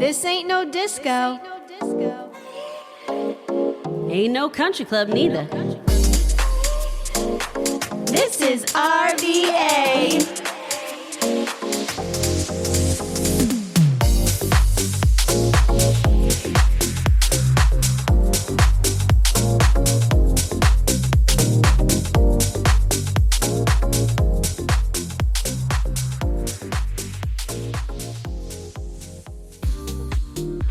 This ain't no disco. Ain't no country club neither. This is RVA.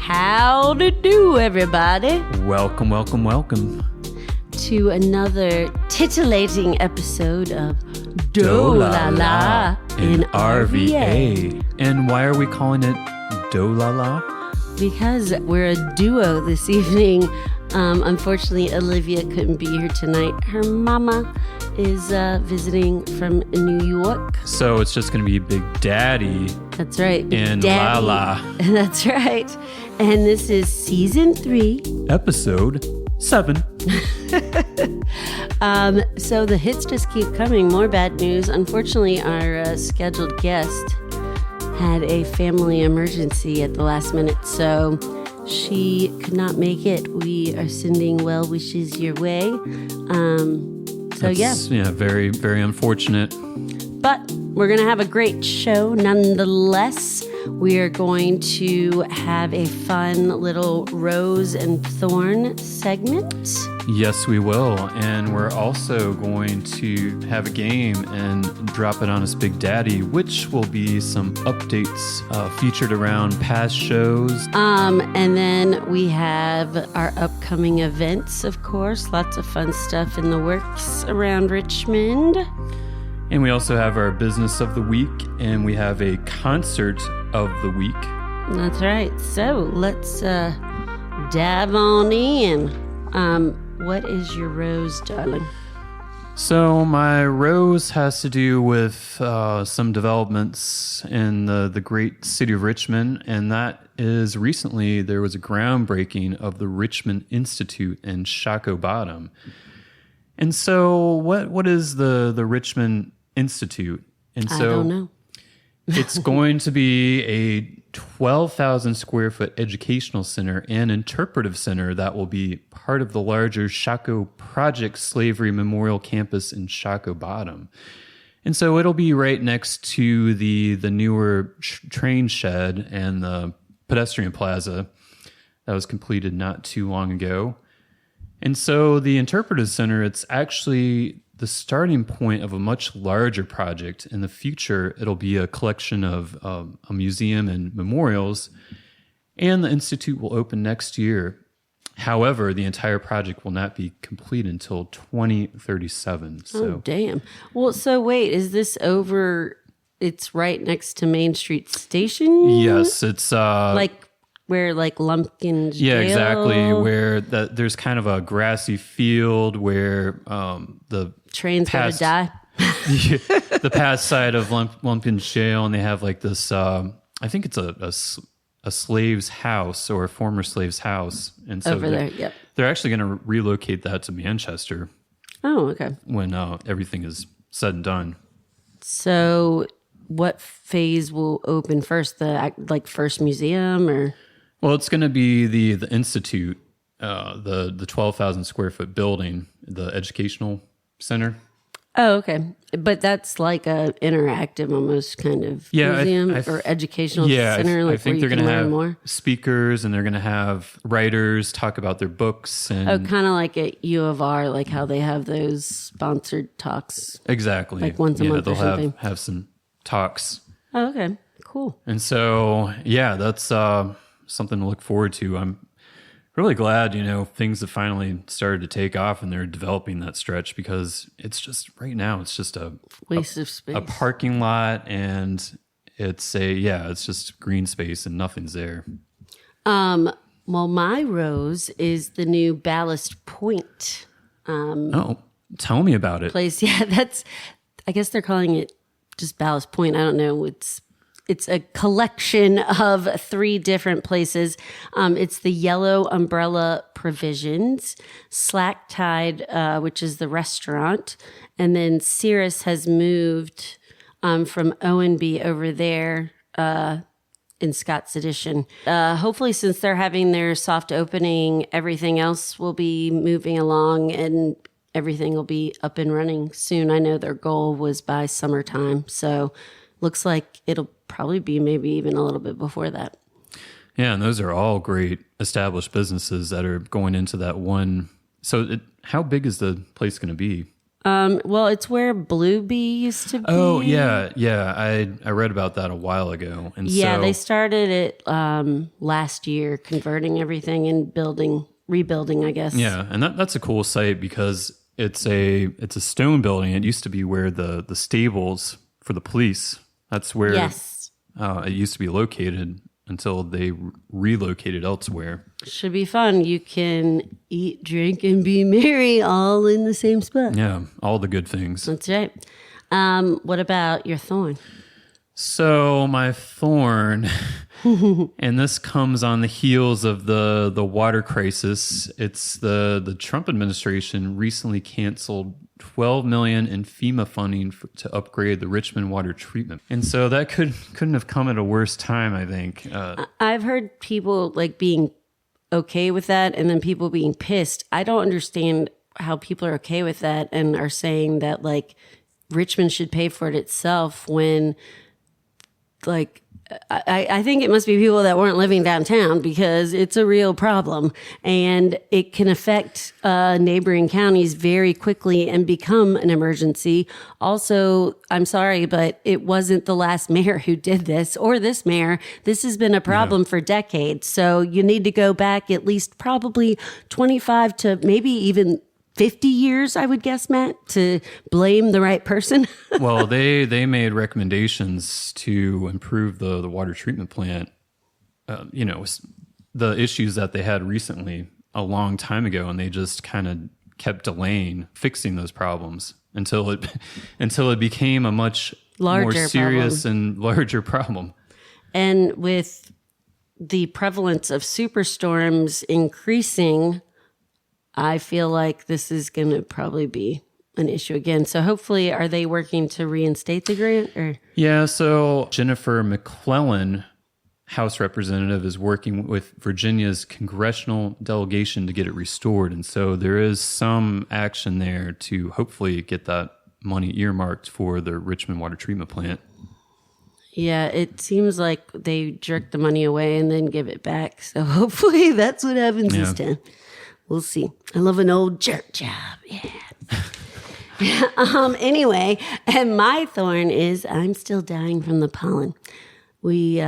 Howdy do, everybody. Welcome To another titillating episode of Do La La in RVA. And why are we calling it Do La La? Because we're a duo this evening. Unfortunately, Olivia couldn't be here tonight. Her mama is visiting from New York. So it's just going to be Big Daddy. That's right. Big and Daddy. La La. That's right. And this is season 3. Episode 7. So the hits just keep coming. More bad news. Unfortunately, our scheduled guest had a family emergency at the last minute, so she could not make it. We are sending well wishes your way. That's, yeah, very, very unfortunate. But we're going to have a great show nonetheless. We are going to have a fun little Rose and Thorn segment. Yes, we will. And we're also going to have a game and drop it on us Big Daddy, which will be some updates featured around past shows. And then we have our upcoming events, of course. Lots of fun stuff in the works around Richmond. And we also have our business of the week, and we have a concert of the week. That's right. So let's dive on in. What is your rose, darling? So my rose has to do with some developments in the great city of Richmond, and that is recently there was a groundbreaking of the Richmond Institute in Shockoe Bottom. And so what is the Richmond Institute? And so I don't know. It's going to be a 12,000 square foot educational center and interpretive center that will be part of the larger Shockoe Project Slavery Memorial Campus in Shockoe Bottom. And so it'll be right next to the newer train shed and the pedestrian plaza that was completed not too long ago. And so the interpretive center, it's actually the starting point of a much larger project. In the future, it'll be a collection of a museum and memorials, and the Institute will open next year. However, the entire project will not be complete until 2037. So. Oh, damn. Well, so wait, is this over? It's right next to Main Street Station? Yes, it's... Where Lumpkin Jail? Yeah, exactly. Where there's kind of a grassy field where the trains gotta die. The past side of Lumpkin Jail, and they have like this. I think it's a slave's house or a former slave's house, and so over there. Yep. They're actually going to relocate that to Manchester. Oh, okay. When everything is said and done. So, what phase will open first? The first museum, or? Well, it's going to be the Institute, the 12,000 square foot building, the educational center. Oh, okay. But that's like a interactive almost kind of museum or educational center. I think they're going to have more speakers, and they're going to have writers talk about their books. And kind of like at U of R, like how they have those sponsored talks. Exactly. Like once a month or something. They'll have some talks. Oh, okay. Cool. And so, yeah, that's something to look forward to. I'm really glad, things have finally started to take off and they're developing that stretch, because it's just right now, it's just a waste of space, a parking lot, and it's just green space and nothing's there. Well, my rose is the new Ballast Point. Tell me about it. Place. Yeah, I guess they're calling it just Ballast Point. I don't know. It's a collection of 3 different places. It's the Yellow Umbrella Provisions, Slack Tide, which is the restaurant, and then Cirrus has moved from O&B over there in Scott's Edition. Hopefully, since they're having their soft opening, everything else will be moving along and everything will be up and running soon. I know their goal was by summertime, so looks like it'll probably be maybe even a little bit before that. Yeah, and those are all great established businesses that are going into that one. So how big is the place going to be? Well, it's where Blue Bee used to be. Oh, yeah. I read about that a while ago. And yeah, so, they started it last year, converting everything and rebuilding, I guess. Yeah, and that's a cool site because it's a stone building. It used to be where the stables for the police. That's where it used to be located until they relocated elsewhere. Should be fun. You can eat, drink, and be merry all in the same spot. Yeah, all the good things. That's right. What about your thorn? So my thorn, and this comes on the heels of the water crisis. It's the Trump administration recently canceled $12 million in FEMA funding to upgrade the Richmond water treatment, and so that couldn't have come at a worse time. I think I've heard people like being okay with that, and then people being pissed. I don't understand how people are okay with that and are saying that like Richmond should pay for it itself when. Like, I think it must be people that weren't living downtown because it's a real problem and it can affect neighboring counties very quickly and become an emergency. Also, I'm sorry, but it wasn't the last mayor who did this or this mayor. This has been a problem for decades. So you need to go back at least probably 25 to maybe even 50 years, I would guess, Matt, to blame the right person. Well, they made recommendations to improve the water treatment plant. The issues that they had recently a long time ago, and they just kind of kept delaying fixing those problems until it became a much more serious and larger problem. And with the prevalence of superstorms increasing, I feel like this is going to probably be an issue again. So hopefully, are they working to reinstate the grant? Or yeah, so Jennifer McClellan, House Representative, is working with Virginia's congressional delegation to get it restored. And so there is some action there to hopefully get that money earmarked for the Richmond water treatment plant. Yeah, it seems like they jerk the money away and then give it back. So hopefully that's what happens this time. We'll see. I love an old jerk job. Yeah. Anyway, and my thorn is I'm still dying from the pollen. We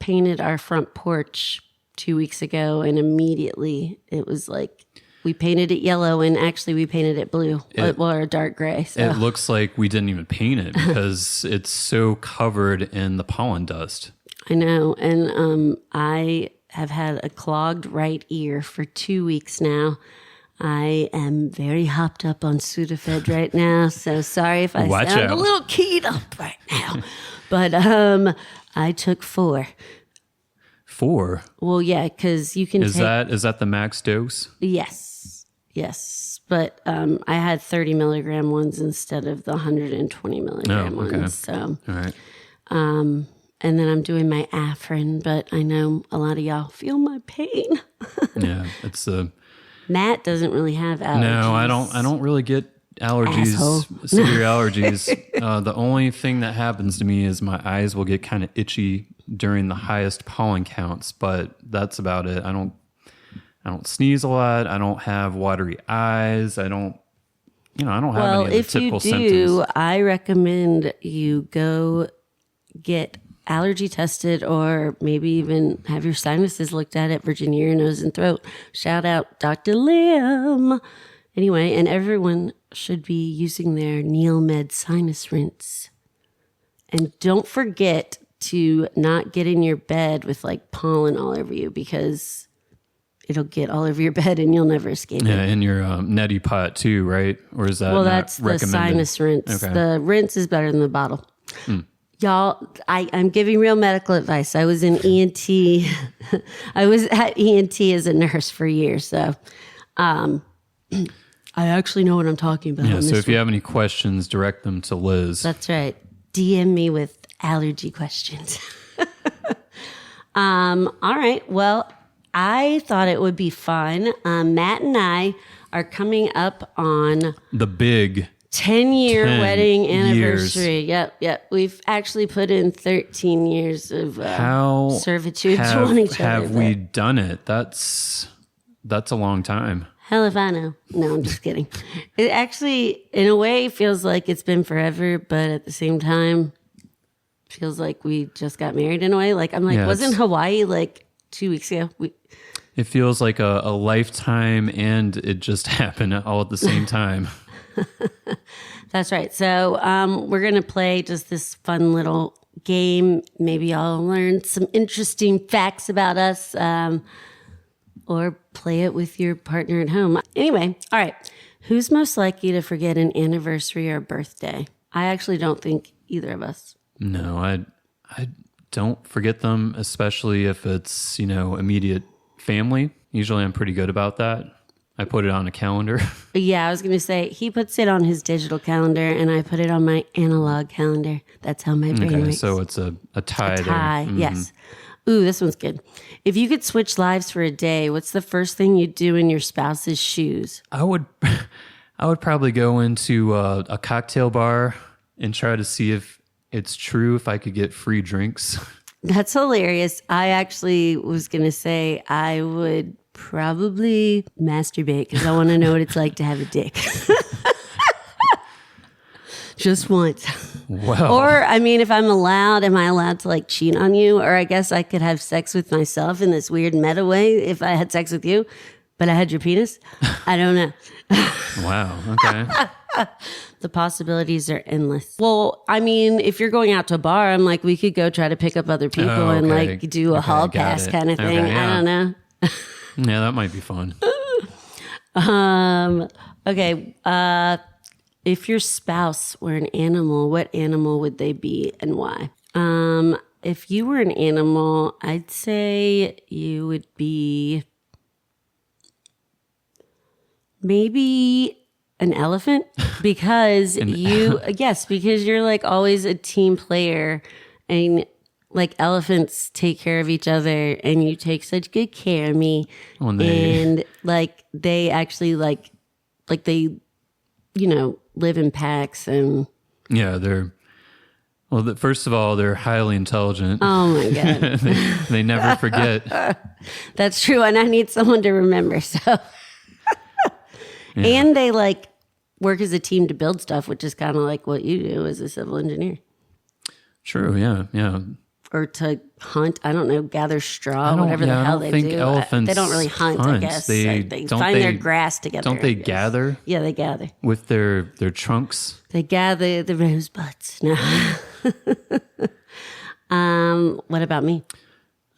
painted our front porch 2 weeks ago, and immediately it was like we painted it yellow, and actually we painted it blue or dark gray. So. It looks like we didn't even paint it because it's so covered in the pollen dust. I know, and I have had a clogged right ear for 2 weeks now. I am very hopped up on Sudafed right now, so sorry if I sound a little keyed up right now. But I took 4. 4? Well, yeah, because you can is that the max dose? Yes. But I had 30 milligram ones instead of the 120 milligram ones. So, all right. And then I'm doing my Afrin, but I know a lot of y'all feel my pain. Yeah, it's Matt doesn't really have allergies. No, I don't really get allergies, severe allergies. The only thing that happens to me is my eyes will get kind of itchy during the highest pollen counts, but that's about it. I don't sneeze a lot. I don't have watery eyes. I don't have any of the typical symptoms. Well, if you do, I recommend you go get allergy tested or maybe even have your sinuses looked at Virginia Ear, Nose, and Throat. Shout out Dr. Lim. Anyway, and everyone should be using their Neilmed sinus rinse. And don't forget to not get in your bed with like pollen all over you because it'll get all over your bed and you'll never escape it. Yeah, in your neti pot too, right? Or is that that's the sinus rinse. Okay. The rinse is better than the bottle. Y'all, I'm giving real medical advice. I was in ENT. I was at ENT as a nurse for years. So I actually know what I'm talking about. Yeah, so if you have any questions, direct them to Liz. That's right. DM me with allergy questions. All right. Well, I thought it would be fun. Matt and I are coming up on The big 10-year 10 wedding years. anniversary. Yep. We've actually put in 13 years of servitude to one each other. have we done it? That's a long time. Hell if I know. No, I'm just kidding. It actually, in a way, feels like it's been forever, but at the same time, feels like we just got married in a way. Like, I'm like, Yeah, wasn't Hawaii like 2 weeks ago? It feels like a lifetime, and it just happened all at the same time. That's right. So we're going to play just this fun little game. Maybe I'll learn some interesting facts about us, or play it with your partner at home. Anyway, all right. Who's most likely to forget an anniversary or birthday? I actually don't think either of us. No, I don't forget them, especially if it's, immediate family. Usually I'm pretty good about that. I put it on a calendar. Yeah, I was going to say, he puts it on his digital calendar and I put it on my analog calendar. That's how my brain works. So it's a tie there. Tie, yes. Ooh, this one's good. If you could switch lives for a day, what's the first thing you'd do in your spouse's shoes? I would probably go into a cocktail bar and try to see if it's true if I could get free drinks. That's hilarious. I actually was going to say I would probably masturbate because I want to know what it's like to have a dick. Just once. Wow. Or, I mean, if I'm allowed, am I allowed to like cheat on you? Or I guess I could have sex with myself in this weird meta way if I had sex with you, but I had your penis? I don't know. Wow. Okay. The possibilities are endless. Well, I mean, if you're going out to a bar, I'm like, we could go try to pick up other people and like do a hall pass kind of thing. Okay, yeah. I don't know. Yeah, that might be fun. Okay. If your spouse were an animal, what animal would they be and why? If you were an animal, I'd say you would be maybe an elephant because because you're like always a team player and like elephants take care of each other and you take such good care of me. And like they actually like they, live in packs and. Yeah, first of all, they're highly intelligent. Oh my God. they never forget. That's true. And I need someone to remember. So, Yeah. And they like work as a team to build stuff, which is kind of like what you do as a civil engineer. True. Yeah. Yeah. Or to hunt, I don't know, gather straw, whatever the hell they do. They don't really hunt, I guess. They find their grass together. Don't they gather? Yeah, they gather. With their trunks? They gather the rosebuds. No. What about me?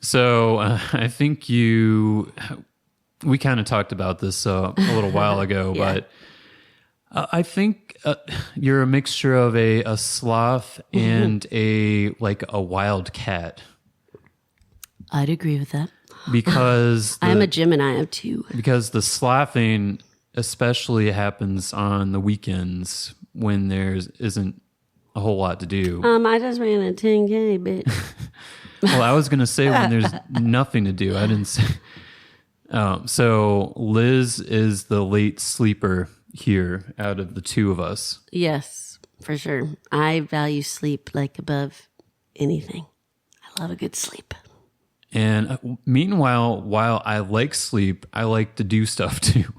So I think we kind of talked about this a little while ago, Yeah. but I think you're a mixture of a sloth and a wild cat. I'd agree with that. Because I'm a Gemini too. Because the sloughing especially happens on the weekends when there isn't a whole lot to do. I just ran a 10K, bitch. Well, I was going to say when there's nothing to do. I didn't say. So Liz is the late sleeper here out of the two of us. Yes, for sure. I value sleep like above anything. I love a good sleep. And meanwhile, while I like sleep, I like to do stuff too.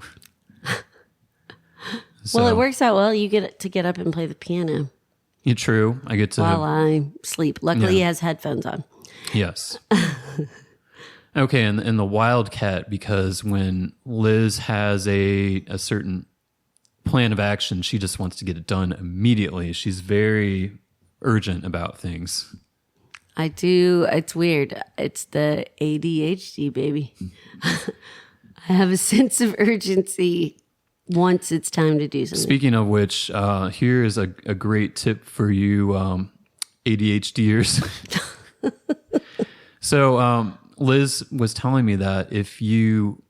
Well, it works out well. You get to get up and play the piano. Yeah, true. I get to. While I sleep. Luckily, he has headphones on. Yes. Okay, and the wildcat, because when Liz has a certain plan of action, she just wants to get it done immediately. She's very urgent about things. I do. It's weird. It's the ADHD, baby. I have a sense of urgency once it's time to do something. Speaking of which, here is a great tip for you ADHDers. So Liz was telling me that if you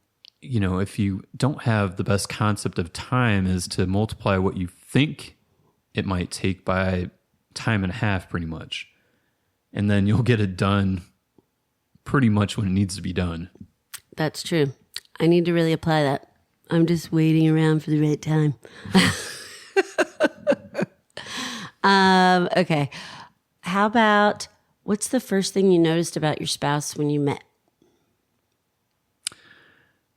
don't have the best concept of time, is to multiply what you think it might take by time and a half, pretty much. And then you'll get it done pretty much when it needs to be done. That's true. I need to really apply that. I'm just waiting around for the right time. Okay. How about, what's the first thing you noticed about your spouse when you met?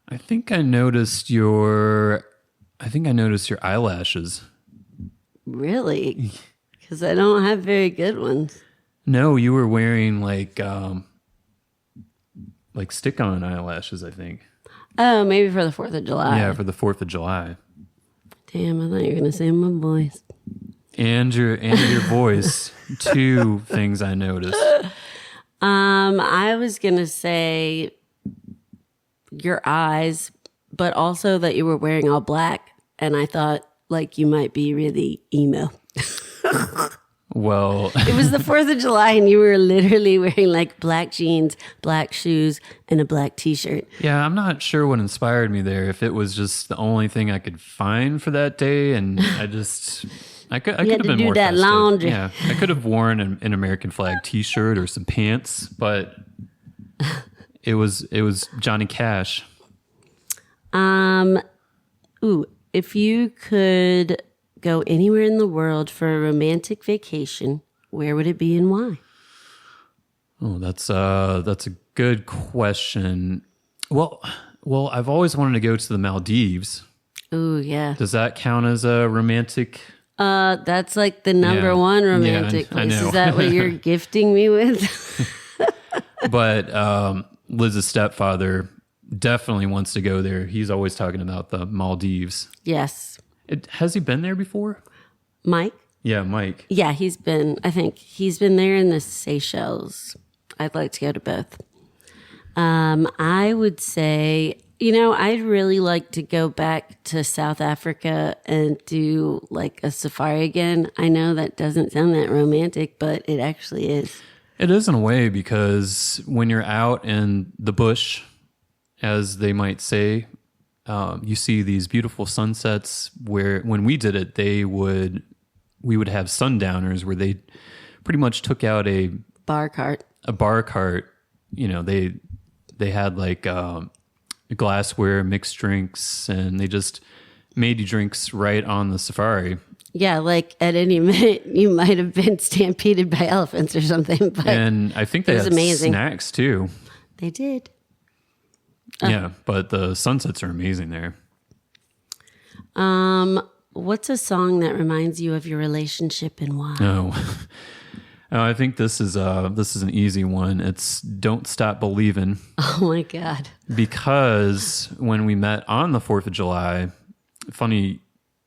I think I noticed your eyelashes. Really? Because I don't have very good ones. No, you were wearing like stick-on eyelashes, I think. Oh, maybe for the 4th of July. Yeah, for the 4th of July. Damn, I thought you were going to say my voice. And your voice. Two things I noticed. I was going to say your eyes, but also that you were wearing all black. And I thought like you might be really emo. Well, It was the 4th of July and you were literally wearing like black jeans, black shoes, and a black t-shirt. yeah, I'm not sure what inspired me there. If it was just the only thing I could find for that day, and I could have to been do more that festive. laundry. Yeah, I could have worn an American flag T-shirt or some pants, but it was Johnny Cash. Ooh, if you could go anywhere in the world for a romantic vacation, where would it be and why? Oh, that's a good question. Well, I've always wanted to go to the Maldives. Ooh, yeah. Does that count as a romantic? That's like the number Yeah. one romantic Yeah, I place. know. Is that what you're gifting me with? But Liz's stepfather definitely wants to go there. He's always talking about the Maldives. Yes. Has he been there before? Mike? Yeah, Mike. Yeah, I think he's been there in the Seychelles. I'd like to go to both. I would say, I'd really like to go back to South Africa and do like a safari again. I know that doesn't sound that romantic, but it actually is. It is in a way, because when you're out in the bush, as they might say, you see these beautiful sunsets where when we did it, we would have sundowners where they pretty much took out a Bar cart. They had like glassware, mixed drinks, and they just made you drinks right on the safari. Yeah, like at any minute you might have been stampeded by elephants or something. But And I think they was had amazing. snacks too. They did. Yeah, but the sunsets are amazing there. What's a song that reminds you of your relationship and why? No. I think this is an easy one. It's "Don't Stop Believin'." Oh my God. Because when we met on the 4th of July, funny,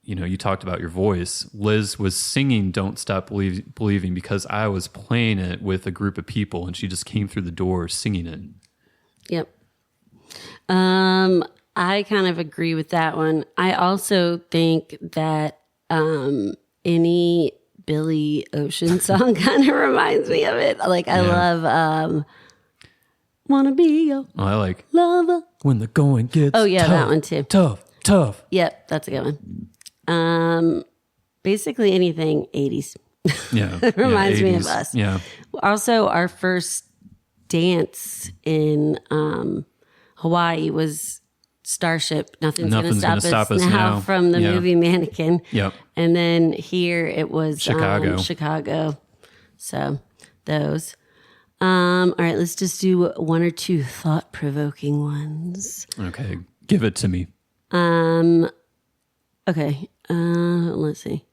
you talked about your voice. Liz was singing "Don't Stop Believing" because I was playing it with a group of people, and she just came through the door singing it. Yep. I kind of agree with that one. I also think that any Billy Ocean song kind of reminds me of it. Like I love "Wanna Be Your Oh, I like Lover." "When the Going Gets Oh yeah, tough, that one too. tough. Yep, that's a good one. Basically anything 80s. Yeah, It reminds me of 80s. us. Yeah, Also, our first dance in Hawaii was Starship. Nothing's Nothing's gonna stop us now from the Yeah. movie Mannequin. Yep. And then here it was Chicago. Chicago. So those. All right, let's just do one or two thought-provoking ones. Okay, give it to me. Okay. Let's see.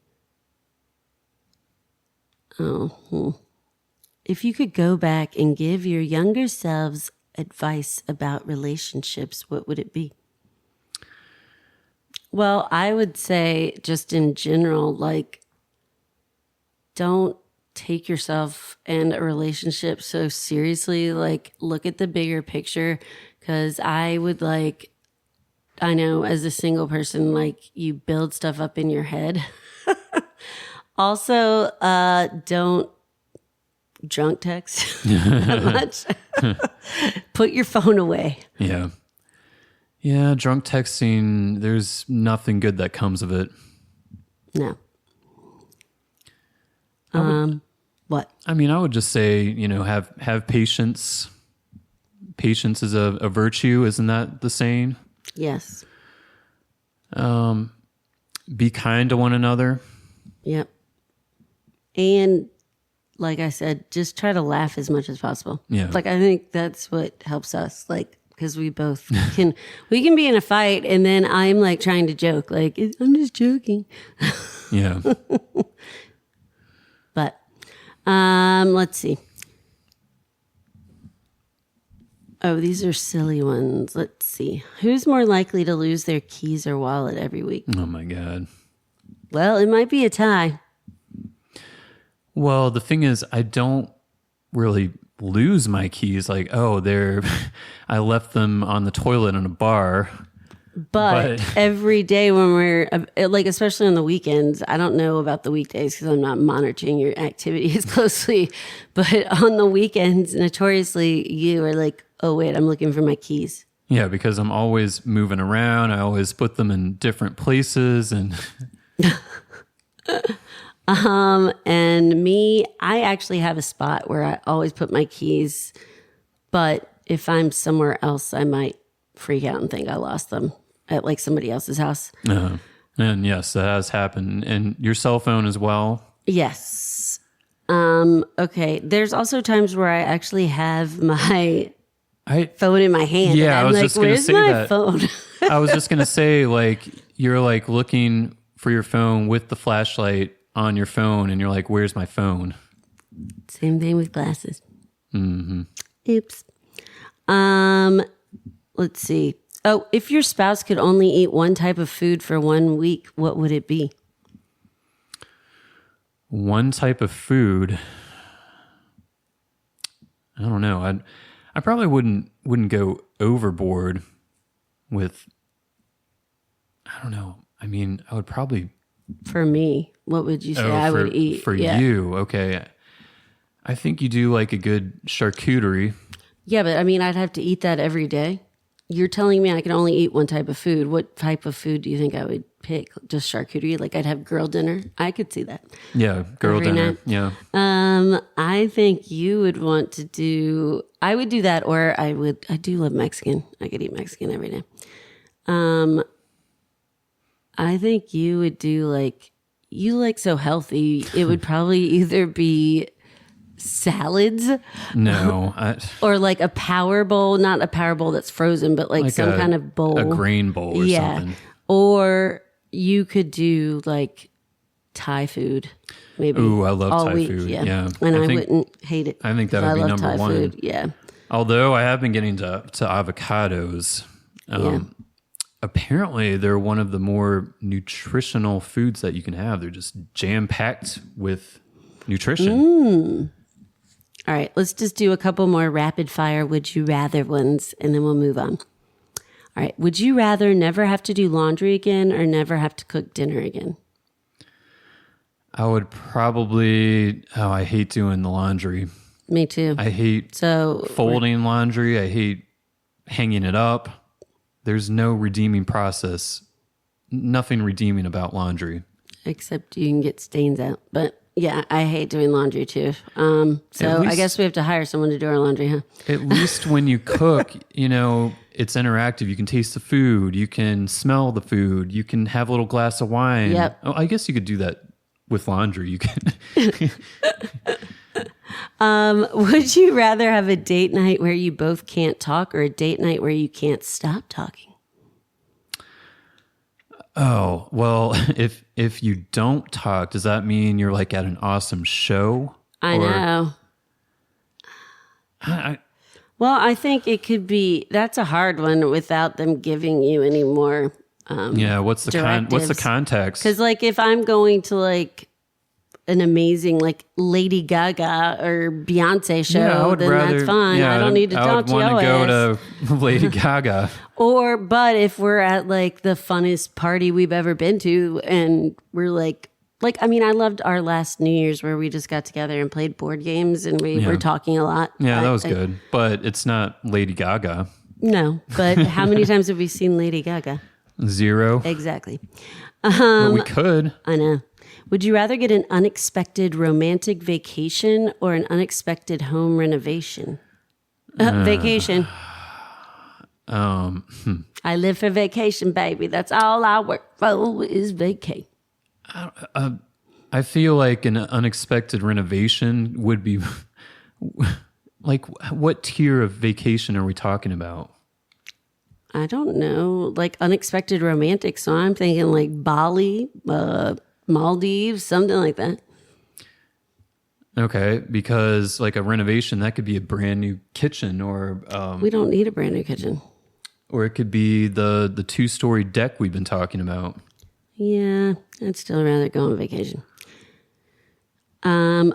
If you could go back and give your younger selves advice about relationships, what would it be? Well, I would say just in general, like, don't take yourself and a relationship so seriously. Like, look at the bigger picture. Because I would I know as a single person, like, you build stuff up in your head. Also, don't drunk text that much. Put your phone away. Yeah. Yeah, drunk texting, there's nothing good that comes of it. No. What? I mean, I would just say, have patience. patience is a virtue. Isn't that the saying? Yes. Be kind to one another. Yep. And like I said, just try to laugh as much as possible. Yeah. Like I think that's what helps us. Like, because we both can, we can be in a fight and then I'm like trying to joke. Like, I'm just joking. Yeah. But let's see. Oh, these are silly ones. Let's see. Who's more likely to lose their keys or wallet every week? Oh my God. Well, it might be a tie. Well, the thing is, I don't really lose my keys. Like, oh, I left them on the toilet in a bar. But every day when we're like, especially on the weekends, I don't know about the weekdays because I'm not monitoring your activities closely. But on the weekends, notoriously, you are like, oh, wait, I'm looking for my keys. Yeah, because I'm always moving around. I always put them in different places. And and me, I actually have a spot where I always put my keys. But if I'm somewhere else, I might freak out and think I lost them at like somebody else's house. And yes, that has happened. And your cell phone as well? Yes. Okay. There's also times where I actually have my phone in my hand. Yeah, and I'm I was like, just going to where's say my that. phone? I was just going to say, like, you're like looking for your phone with the flashlight on your phone, and you're like, where's my phone? Same thing with glasses. Mm-hmm. Oops. Let's see. Oh, if your spouse could only eat one type of food for 1 week, what would it be? One type of food. I don't know. I probably wouldn't go overboard with. I don't know. I mean, I would probably. For me, what would you say I would eat? For you, okay. I think you do like a good charcuterie. Yeah, but I mean, I'd have to eat that every day. You're telling me I can only eat one type of food. What type of food do you think I would pick? Just charcuterie? Like I'd have girl dinner? I could see that. Yeah, girl every dinner. night. Yeah. I think you would want to do, I would do that, or I do love Mexican. I could eat Mexican every day. I think you would do like, you like so healthy. It would probably either be salads. No. Or like a power bowl, not a power bowl that's frozen, but like some kind of bowl. A grain bowl or something. Or you could do like Thai food. Maybe. Ooh, I love all Thai week, food. Yeah. Yeah. And I wouldn't hate it. I think that would be love number Thai one. Food. Yeah. Although I have been getting to avocados. Apparently, they're one of the more nutritional foods that you can have. They're just jam-packed with nutrition. All right, let's just do a couple more rapid fire would you rather ones, and then we'll move on. All right, would you rather never have to do laundry again or never have to cook dinner again? I would probably, I hate doing the laundry. Me too. I hate folding laundry. I hate hanging it up. There's no redeeming process. Nothing redeeming about laundry. Except you can get stains out. But yeah, I hate doing laundry too. So I guess we have to hire someone to do our laundry, huh? At least when you cook, it's interactive. You can taste the food. You can smell the food. You can have a little glass of wine. Yep. Oh, I guess you could do that with laundry. You can. Would you rather have a date night where you both can't talk or a date night where you can't stop talking? Oh, well, if you don't talk, does that mean you're like at an awesome show? I know. Well, I think it could be, that's a hard one without them giving you any more what's the context? Because like if I'm going to like an amazing like Lady Gaga or Beyonce show, that's fine. Yeah, I don't need to talk to you. I would want to go to Lady Gaga. But if we're at like the funnest party we've ever been to and we're like, I mean, I loved our last New Year's where we just got together and played board games and we were talking a lot. Yeah, that was good. But it's not Lady Gaga. No, but how many times have we seen Lady Gaga? 0. Exactly. But we could. I know. Would you rather get an unexpected romantic vacation or an unexpected home renovation? Vacation. I live for vacation, baby. That's all I work for is vacay. I feel like an unexpected renovation would be like, what tier of vacation are we talking about? I don't know, like unexpected romantic. So I'm thinking like Bali, Maldives, something like that. Okay, because like a renovation, that could be a brand new kitchen, or We don't need a brand new kitchen. or it could be the 2-story deck we've been talking about. Yeah, I'd still rather go on vacation.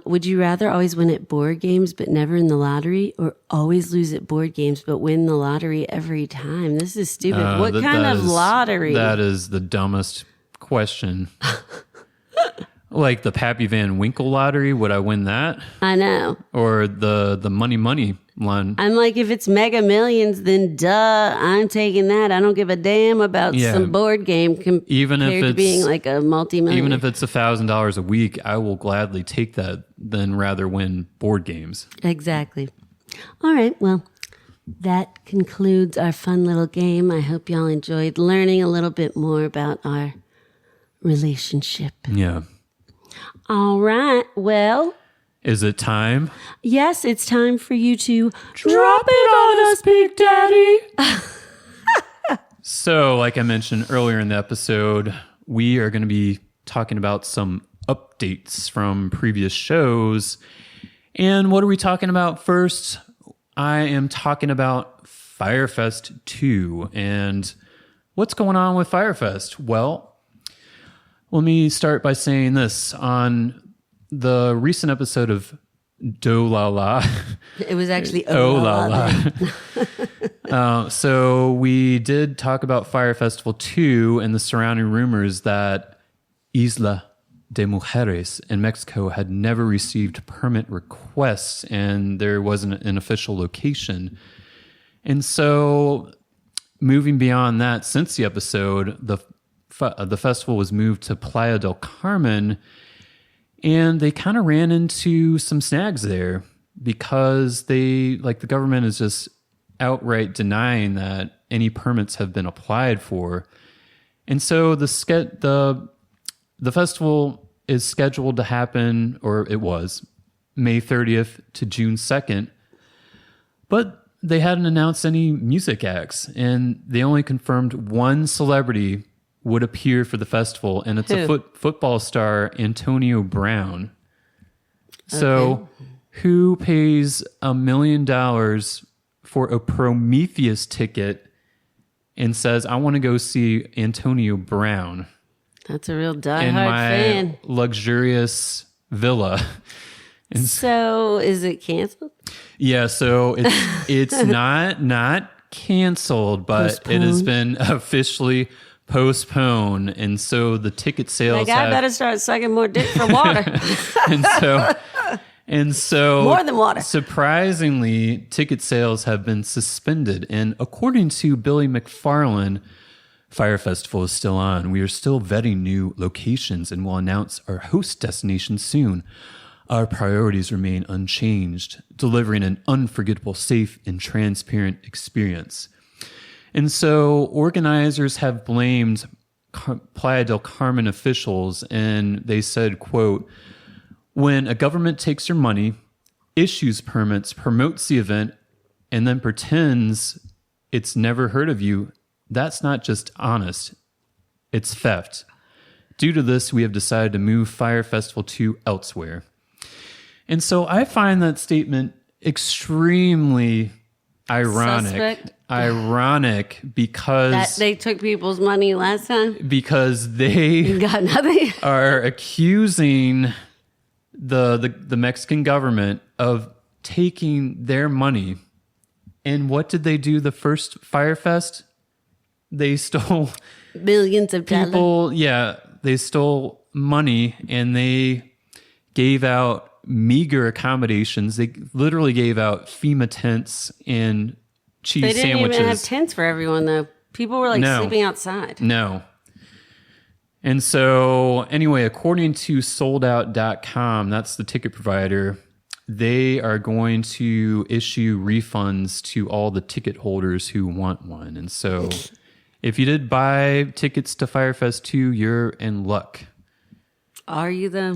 Would you rather always win at board games but never in the lottery, or always lose at board games but win the lottery every time? This is stupid. What kind of lottery? That is the dumbest question. Like the Pappy Van Winkle lottery, would I win that? I know. Or the money one? I'm like, if it's Mega Millions, then duh, I'm taking that. I don't give a damn about some board game Even if compared to it's being like a multi-million. Even if it's $1,000 a week, I will gladly take that than rather win board games. Exactly. All right. Well, that concludes our fun little game. I hope y'all enjoyed learning a little bit more about our relationship. Yeah. All right. Well, Is it time? yes, it's time for you to drop it on us, Big Daddy. So, like I mentioned earlier in the episode, we are going to be talking about some updates from previous shows. And what are we talking about first? I am talking about Fyre Fest 2. And what's going on with Fyre Fest? Well, let me start by saying this. On the recent episode of Do La La. It was actually Oh La La. So we did talk about Fyre Festival 2 and the surrounding rumors that Isla de Mujeres in Mexico had never received permit requests and there wasn't an official location. And so moving beyond that, since the episode, the festival was moved to Playa del Carmen, and they kind of ran into some snags there because the government is just outright denying that any permits have been applied for. And so the festival is scheduled to happen, or it was, May 30th to June 2nd, but they hadn't announced any music acts, and they only confirmed one celebrity would appear for the festival, and it's a football star, Antonio Brown. So who pays $1 million for a Prometheus ticket and says, I want to go see Antonio Brown That's a real in diehard my fan. luxurious villa? So is it canceled? Yeah, so it's not canceled, but it has been officially postponed, and so the ticket sales Like, I better start sucking more dick for water. and so More than water. Surprisingly, ticket sales have been suspended, and according to Billy McFarland, Fyre Festival is still on. We are still vetting new locations and will announce our host destination soon. Our priorities remain unchanged, delivering an unforgettable, safe, and transparent experience. And so organizers have blamed Playa del Carmen officials, and they said, quote, when a government takes your money, issues permits, promotes the event, and then pretends it's never heard of you, that's not just honest, it's theft. Due to this, we have decided to move Fyre Festival 2 elsewhere. And so I find that statement extremely ironic. Suspect. Ironic because That they took people's money last time. because they Got nothing. are accusing the Mexican government of taking their money. And what did they do the first Fyre Fest? They stole Billions of dollars. people. Yeah, they stole money and they gave out meager accommodations. They literally gave out FEMA tents and cheese They didn't sandwiches. even have tents for everyone, though. People were like No. sleeping outside. No. And so, anyway, according to soldout.com, that's the ticket provider, they are going to issue refunds to all the ticket holders who want one. And so if you did buy tickets to Fyre Fest 2, you're in luck. Are you though?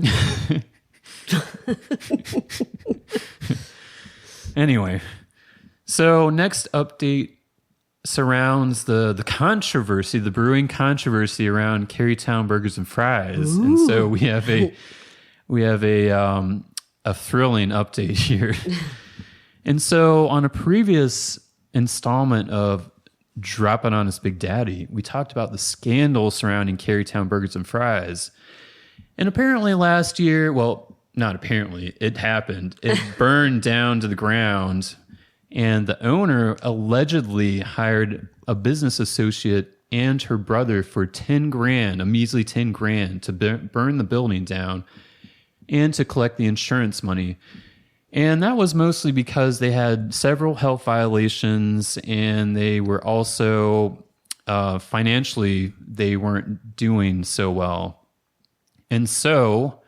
Anyway, so next update surrounds the controversy, the brewing controversy around Carytown Burgers and Fries. Ooh. And so we have a thrilling update here. And so on a previous installment of Dropping on Us Big Daddy, we talked about the scandal surrounding Carytown Burgers and Fries. And apparently last year, well, not apparently, it happened. It burned down to the ground. And the owner allegedly hired a business associate and her brother for $10,000, a measly $10,000, to burn the building down and to collect the insurance money. And that was mostly because they had several health violations, and they were also financially, they weren't doing so well. And so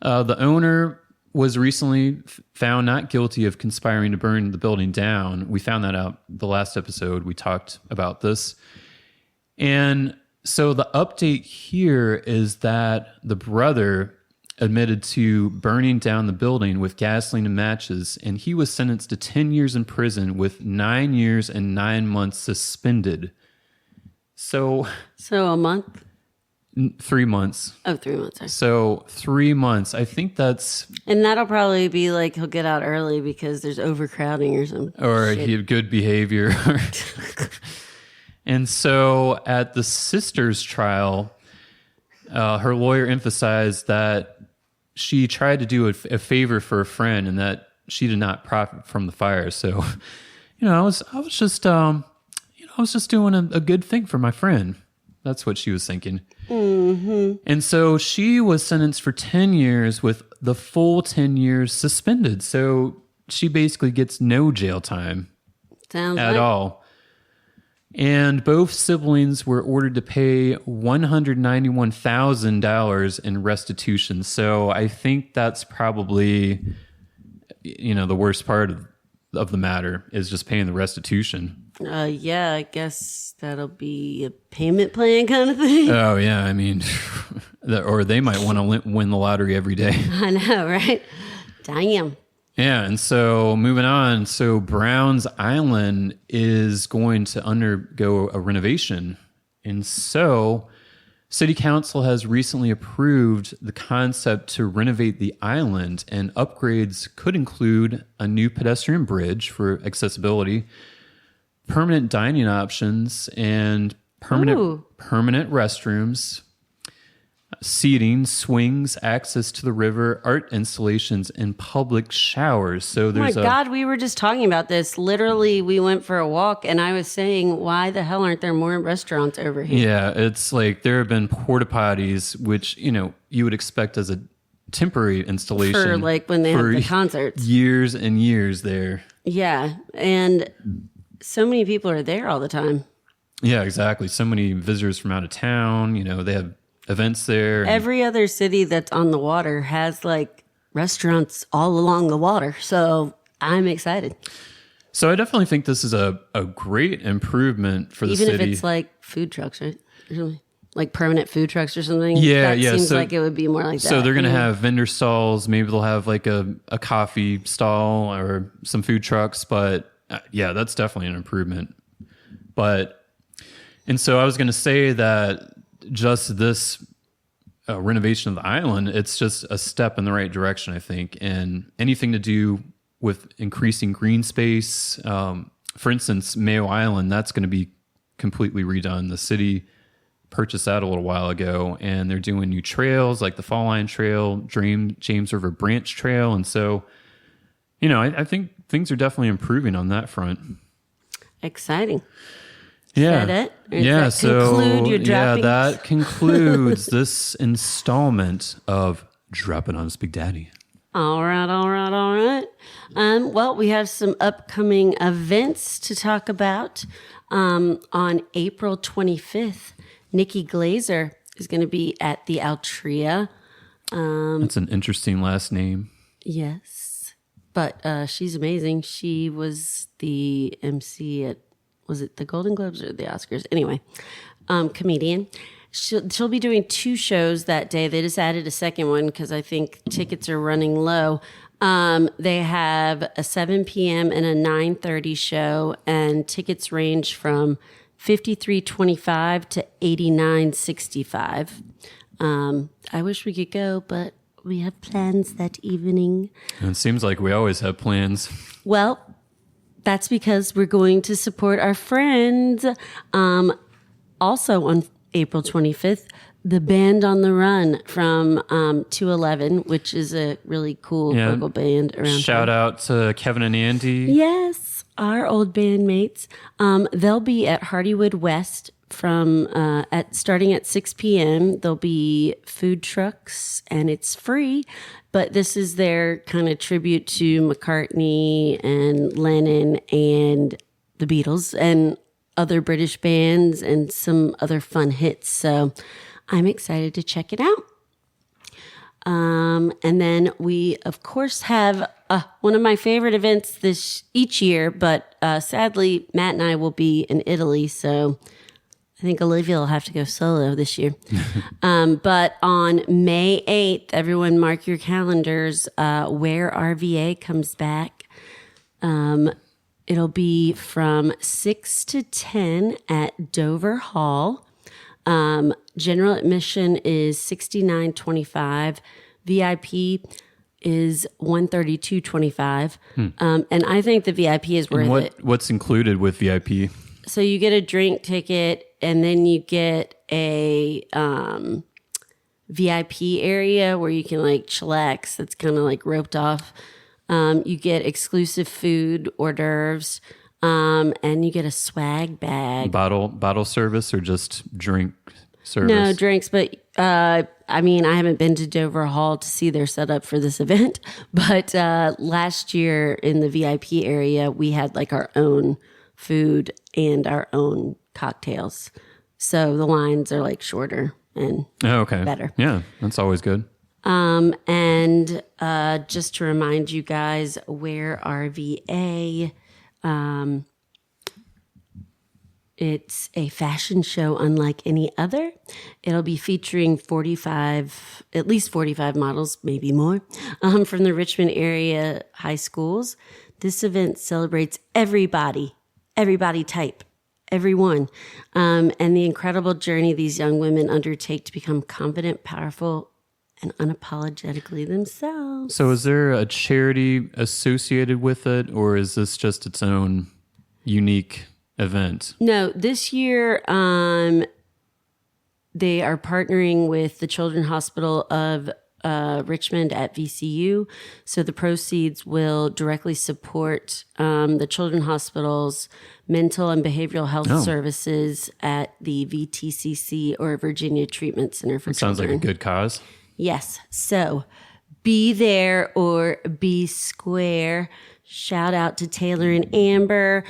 the owner was recently found not guilty of conspiring to burn the building down. We found that out the last episode. We talked about this. And so the update here is that the brother admitted to burning down the building with gasoline and matches, and he was sentenced to 10 years in prison with 9 years and 9 months suspended. So a month? 3 months. Oh, 3 months. Sorry. So 3 months. I think that's... And that'll probably be like he'll get out early because there's overcrowding or something. Or he had good behavior. And so at the sister's trial, her lawyer emphasized that she tried to do a favor for a friend and that she did not profit from the fire. So, I was just doing a good thing for my friend. That's what she was thinking. Mm-hmm. And so she was sentenced for 10 years with the full 10 years suspended. So she basically gets no jail time at all. And both siblings were ordered to pay $191,000 in restitution. So I think that's probably, the worst part of the matter is just paying the restitution. Yeah, I guess that'll be a payment plan kind of thing. Oh, yeah. I mean, or they might want to win the lottery every day. I know, right? Damn. Yeah, and so moving on. So Browns Island is going to undergo a renovation. And so City Council has recently approved the concept to renovate the island, and upgrades could include a new pedestrian bridge for accessibility, permanent dining options, and permanent restrooms, seating, swings, access to the river, art installations, and public showers. So there's God, we were just talking about this. Literally, we went for a walk, and I was saying, why the hell aren't there more restaurants over here? Yeah, it's like there have been porta potties, which, you would expect as a temporary installation. For like when they have the concerts. Years and years there. Yeah, and so many people are there all the time. Yeah, exactly. So many visitors from out of town, they have events there. Every other city that's on the water has like restaurants all along the water. So I'm excited. So I definitely think this is a great improvement for the city. Even if it's like food trucks, right? Like permanent food trucks or something. Yeah, that seems like it would be more like that. So they're going to have vendor stalls. Maybe they'll have like a coffee stall or some food trucks. But yeah, that's definitely an improvement. And so I was going to say that just this renovation of the island, it's just a step in the right direction, I think. And anything to do with increasing green space, for instance, Mayo Island, that's going to be completely redone. The city purchased that a little while ago, and they're doing new trails like the Fall Line Trail, James River Branch Trail. And so, I think things are definitely improving on that front. Exciting. Yeah. Is that it? Or yeah. does that conclude your droppings? That concludes this installment of Dropping on Us Big Daddy. All right. Well, we have some upcoming events to talk about. On April 25th, Nikki Glazer is going to be at the Altria. That's an interesting last name. Yes. but she's amazing. She was the MC at, was it the Golden Globes or the Oscars? Anyway, comedian. She'll be doing 2 shows that day. They just added a second one because I think tickets are running low. They have a 7 p.m. and a 9:30 show, and tickets range from $53.25 to $89.65. I wish we could go, but we have plans that evening. And it seems like we always have plans. Well, that's because we're going to support our friends. Also on April 25th, the Band on the Run from 211, which is a really cool local band around Shout out to Kevin and Andy. Yes, our old bandmates. They'll be at Hardywood West from starting at 6 p.m. There'll be food trucks, and it's free. But this is their kind of tribute to McCartney and Lennon and the Beatles and other British bands and some other fun hits. So I'm excited to check it out. And then we, of course, have one of my favorite events each year, but sadly, Matt and I will be in Italy, so I think Olivia will have to go solo this year. But on May 8th, everyone mark your calendars, Where RVA comes back. It'll be from 6 to 10 at Dover Hall. General admission is $69.25. VIP is $132.25. And I think the VIP is worth it. What's included with VIP? So you get a drink ticket, and then you get a VIP area where you can like chillax. That's kind of like roped off. You get exclusive food, hors d'oeuvres, and you get a swag bag. Bottle service or just drink service? No drinks, but I mean, I haven't been to Dover Hall to see their setup for this event, but last year in the VIP area, we had like our own food and our own cocktails. So the lines are like shorter and better. Yeah, that's always good. And just to remind you guys, Where RVA, it's a fashion show unlike any other. It'll be featuring at least 45 models, maybe more, from the Richmond area high schools. This event celebrates everybody type, everyone, and the incredible journey these young women undertake to become confident, powerful, and unapologetically themselves. So is there a charity associated with it, or is this just its own unique event? No, this year they are partnering with the Children's Hospital of Richmond at VCU. So the proceeds will directly support the Children's Hospital's mental and behavioral health services at the VTCC, or Virginia Treatment Center for Children. Sounds like a good cause. Yes. So be there or be square. Shout out to Taylor and Amber.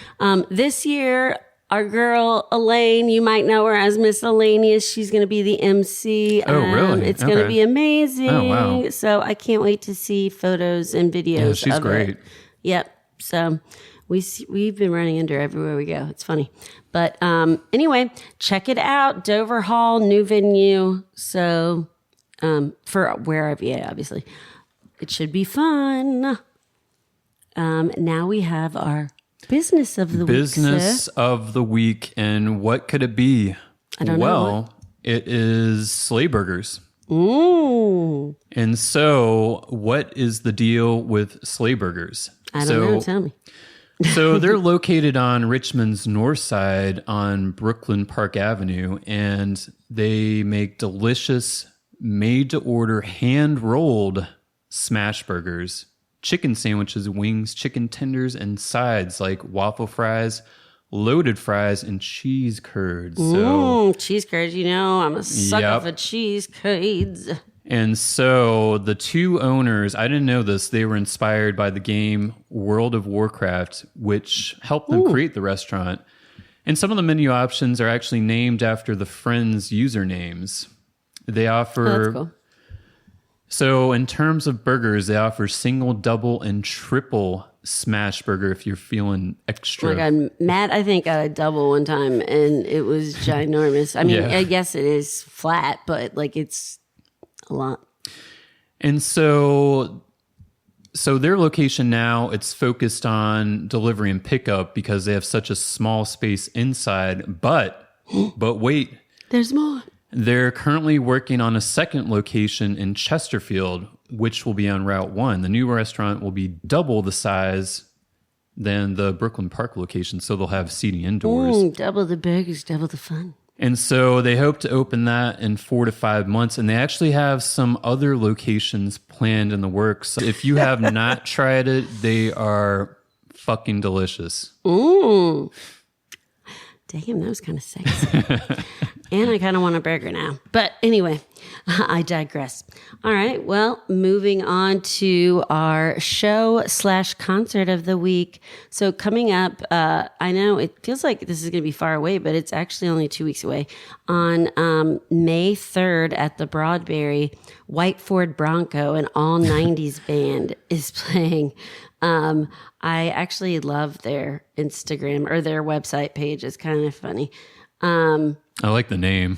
This year, our girl Elaine, you might know her as Miss Elanius. She's going to be the MC. Oh, really? It's going to be amazing. Oh, wow. So I can't wait to see photos and videos. Yeah, she's great. It. Yep. So we've been running into her everywhere we go. It's funny. But anyway, check it out. Dover Hall, new venue. So for Where RVA, obviously. It should be fun. Now we have our business of the week. Business of the week. And what could it be? I don't know. Well, it is sleigh burgers. Ooh. And so what is the deal with sleigh burgers? I don't know. Tell me. So they're located on Richmond's north side on Brooklyn Park Avenue, and they make delicious, made-to-order, hand-rolled smash burgers, chicken sandwiches, wings, chicken tenders, and sides like waffle fries, loaded fries, and cheese curds. So, cheese curds, I'm a sucker for cheese curds. And so the two owners, I didn't know this, they were inspired by the game World of Warcraft, which helped them create the restaurant. And some of the menu options are actually named after the friends' usernames. They offer... Oh, that's cool. So in terms of burgers, they offer single, double, and triple smash burger if you're feeling extra. Oh my God, Matt, I think got a double one time, and it was ginormous. I mean, Yeah. I guess it is flat, but like it's a lot. And so their location now, it's focused on delivery and pickup because they have such a small space inside. But wait, There's more. they're currently working on a second location in Chesterfield, which will be on Route 1. The new restaurant will be double the size than the Brooklyn Park location, so they'll have seating indoors. Double the burgers, double the fun. And so they hope to open that in 4 to 5 months. And they actually have some other locations planned in the works. If you have not tried it, they are fucking delicious. Damn, that was kind of sexy. And I kind of want a burger now. But anyway, I digress. All right. Well, moving on to our show/concert of the week. So coming up, I know it feels like this is going to be far away, but it's actually only 2 weeks away. On May 3rd at the Broadberry, White Ford Bronco, an all 90s band, is playing. I actually love their Instagram or their website page. It's kind of funny. I like the name.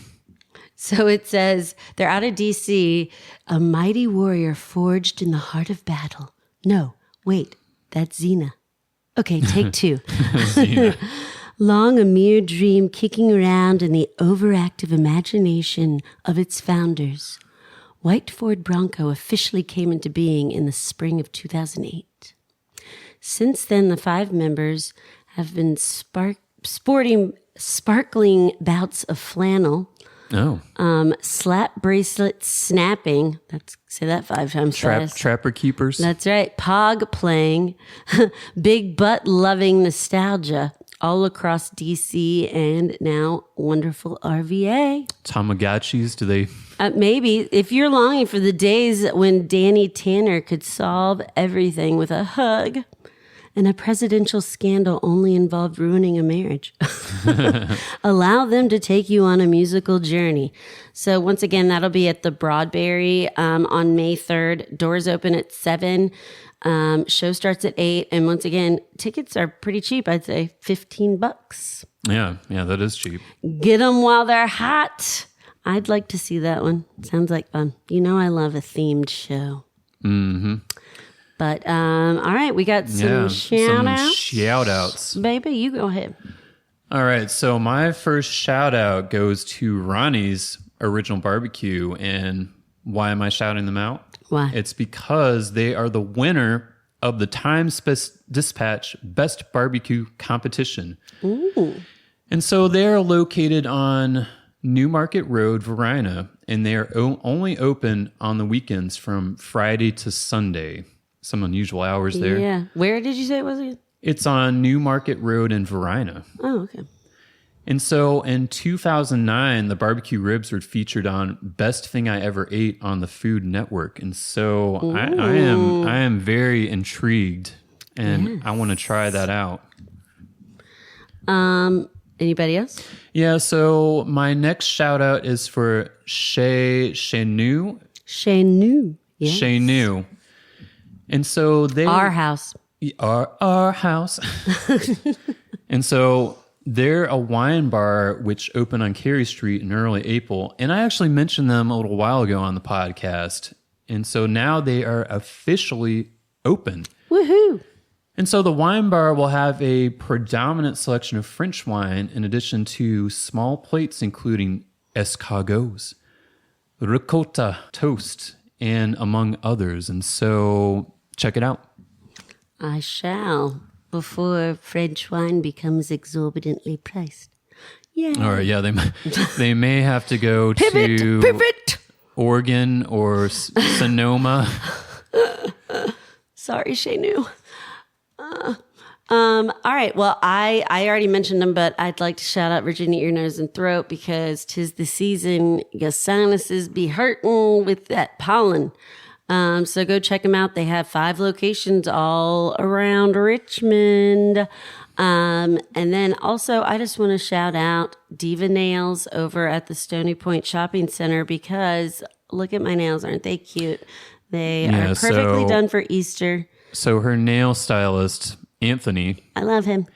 So it says, they're out of DC, a mighty warrior forged in the heart of battle. No, wait, that's Xena. Okay, take two. Long a mere dream kicking around in the overactive imagination of its founders. White Ford Bronco officially came into being in the spring of 2008. Since then, the 5 members have been sporting sparkling bouts of flannel, slap bracelet snapping. Say that 5 times fast. Trapper keepers. That's right. Pog playing, big butt loving nostalgia all across DC and now wonderful RVA. Tamagotchis, do they? Maybe if you're longing for the days when Danny Tanner could solve everything with a hug. And a presidential scandal only involved ruining a marriage. Allow them to take you on a musical journey. So once again, that'll be at the Broadberry on May 3rd. Doors open at 7. Show starts at 8. And once again, tickets are pretty cheap. I'd say $15. Yeah, that is cheap. Get them while they're hot. I'd like to see that one. Sounds like fun. You know I love a themed show. Mm-hmm. But, all right, we got some shout-outs. Shout-outs. Baby, you go ahead. All right, so my first shout-out goes to Ronnie's Original Barbecue. And why am I shouting them out? Why? It's because they are the winner of the Times-Dispatch Best Barbecue Competition. Ooh. And so they are located on Newmarket Road, Varina, and they are only open on the weekends from Friday to Sunday. Some unusual hours there. Yeah. Where did you say it was again? It's on Newmarket Road in Varina. Oh, okay. And so in 2009, the barbecue ribs were featured on Best Thing I Ever Ate on the Food Network. And so I am very intrigued, and I want to try that out. Anybody else? Yeah, so my next shout out is for Chez Nous. Chez Nous. Yes. Chez Nous. And so they Our house. Our house. And so they're a wine bar which opened on Cary Street in early April. And I actually mentioned them a little while ago on the podcast. And so now they are officially open. Woohoo. And so the wine bar will have a predominant selection of French wine in addition to small plates including escargots, ricotta, toast, and among others. And so check it out. I shall, before French wine becomes exorbitantly priced. Yeah. All right, yeah, they may have to go to Pivot. Oregon or Sonoma. Sorry, Chez Nous. All right. Well, I already mentioned them, but I'd like to shout out Virginia Ear, Nose, and Throat because 'tis the season. Your sinuses be hurting with that pollen. So go check them out. They have 5 locations all around Richmond. And then also, I just want to shout out Diva Nails over at the Stony Point Shopping Center because look at my nails. Aren't they cute? They Yeah, are perfectly so- done for Easter. So her nail stylist, Anthony, I love him.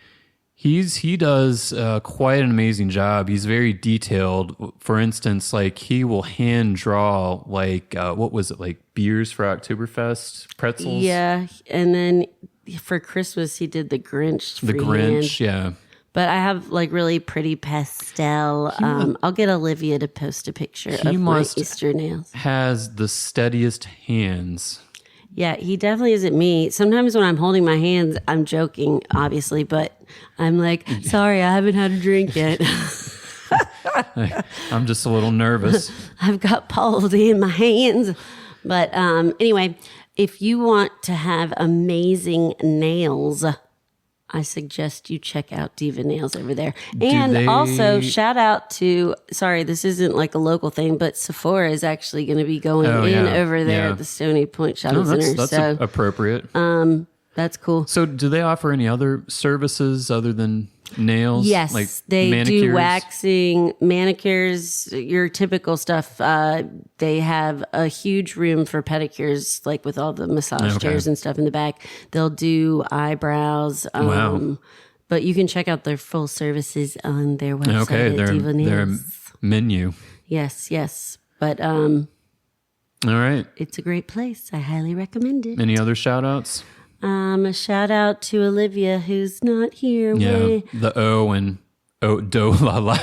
he does quite an amazing job. He's very detailed. For instance, like he will hand draw like what was it, like beers for Oktoberfest, pretzels. Yeah, and then for Christmas he did the Grinch. The freehand. Grinch. Yeah. But I have like really pretty pastel. I'll get Olivia to post a picture He of my must- Easter nails. Has the steadiest hands. Yeah, he definitely isn't me. Sometimes when I'm holding my hands, I'm joking, obviously, but I'm like, sorry, I haven't had a drink yet. I'm just a little nervous. I've got palsy in my hands. But anyway, if you want to have amazing nails, I suggest you check out Diva Nails over there. And they- also, shout out to, sorry, this isn't like a local thing, but Sephora is actually going to be going Oh, in yeah, over there yeah. at the Stony Point Shopping No, Center. that's So appropriate. that's cool. So do they offer any other services other than nails? Yes, like they manicures? do waxing, manicures, your typical stuff. They have a huge room for pedicures, like with all the massage Okay. chairs and stuff in the back. They'll do eyebrows. Wow. But you can check out their full services on their website Okay, at their Diva Nails. menu. Yes. But All right. it's a great place. I highly recommend it. Any other shout outs? A shout out to Olivia, who's not here. Yeah. The O and do la la.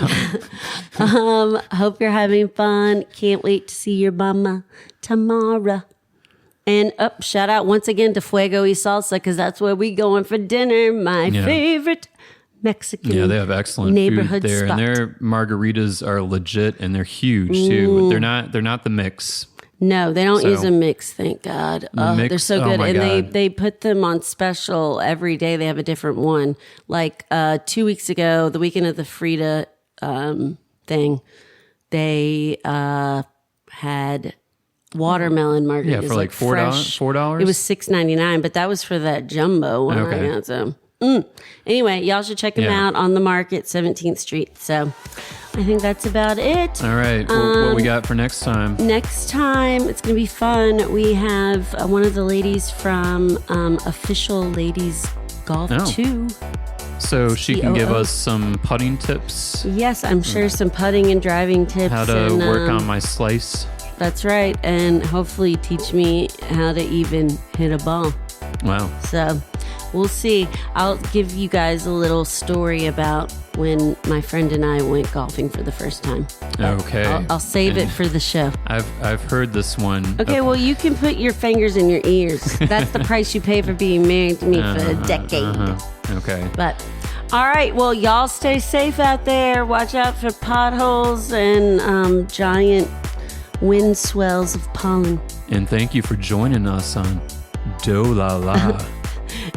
Hope you're having fun. Can't wait to see your mama tomorrow. And shout out once again to Fuego y Salsa, because that's where we going for dinner. My Yeah. favorite Mexican Yeah, they have excellent neighborhood food there, spot. and their margaritas are legit and they're huge too. They're not the mix. No, they don't So- use a mix, thank God. They're mix? so Oh good. my And God. they put them on special every day. They have a different one. Like 2 weeks ago, the weekend of the Frida thing, they had watermelon margaritas. Yeah, for like $4. fresh. $4? It was $6.99, but that was for that jumbo one. Okay. I got, so. Anyway, y'all should check them Yeah. out on the market, 17th Street. So I think that's about it. All right. Well, what we got for next time? Next time, it's going to be fun. We have one of the ladies from Official Ladies Golf Oh. 2. So she can give COO. us some putting tips, Yes, I'm sure some putting and driving tips. how to and, work on my slice. That's right. And hopefully teach me how to even hit a ball. Wow. So we'll see. I'll give you guys a little story about when my friend and I went golfing for the first time. Okay. I'll save it for the show. I've heard this one. Okay, well, you can put your fingers in your ears. That's the price you pay for being married to me for a decade. Okay. But, all right, well, y'all stay safe out there. Watch out for potholes and giant wind swells of pollen. And thank you for joining us on Do La La.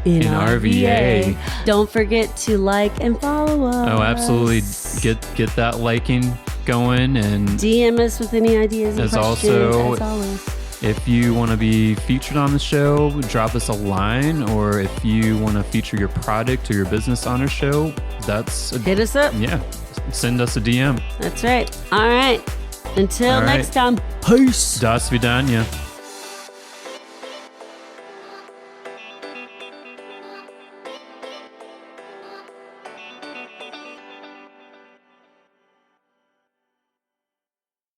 In RVA. Don't forget to like and follow us. Oh, absolutely. Get that liking going. And DM us with any ideas and As questions, also- as always. if you want to be featured on the show, drop us a line. Or if you want to feature your product or your business on our show, Hit us up. yeah, send us a DM. That's right. All right. Until All right. next time. Peace. Das vidanya.